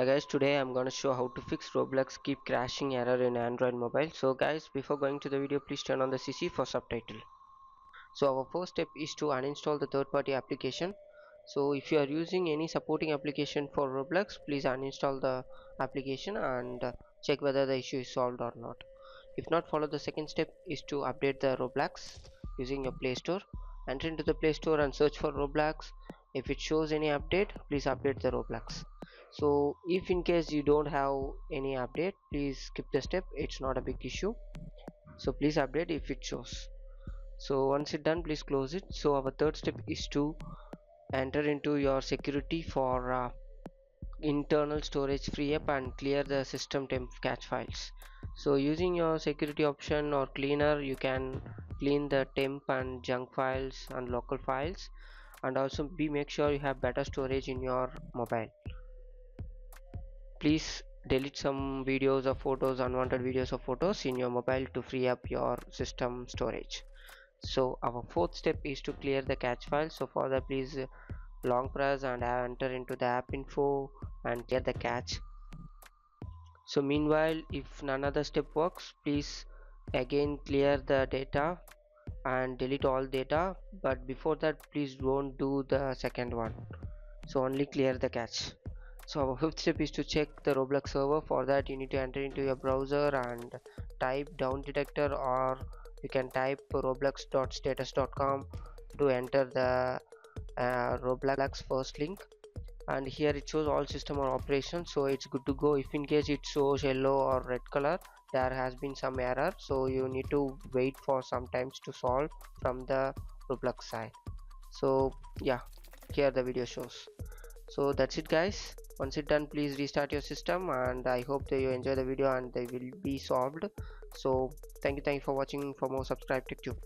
Hi guys, today I'm gonna show how to fix Roblox keep crashing error in Android mobile. So guys, before going to the video, please turn on the CC for subtitle. So our first step is to uninstall the third-party application. So if you are using any supporting application for Roblox, please uninstall the application and check whether the issue is solved or not. If not, follow the second step is to update the Roblox using your Play Store. Enter into the Play Store and search for Roblox. If it shows any update, please update the Roblox. So if in case you don't have any update, please skip the step. It's not a big issue. So please update if it shows. So once it's done, please close it. So our third step is to enter into your security for internal storage free up and clear the system temp cache files. So using your security option or cleaner, you can clean the temp and junk files and local files, and also make sure you have better storage in your mobile. Please delete some videos or photos, unwanted videos or photos in your mobile to free up your system storage. So our fourth step is to clear the cache file. So for that, please long press and enter into the app info and clear the cache. So meanwhile, if none other step works, please again clear the data and delete all data, but before that please don't do the second one. So only clear the cache. So our fifth step is to check the Roblox server. For that, you need to enter into your browser and type down detector, or you can type roblox.status.com to enter the Roblox first link. And here it shows all system or operation, so it's good to go. If in case it shows yellow or red color, there has been some error, so you need to wait for some times to solve from the Roblox side. So yeah, here the video shows. So that's it guys. Once it's done, please restart your system, and I hope that you enjoy the video and they will be solved. So thank you for watching. For more, subscribe TechTube.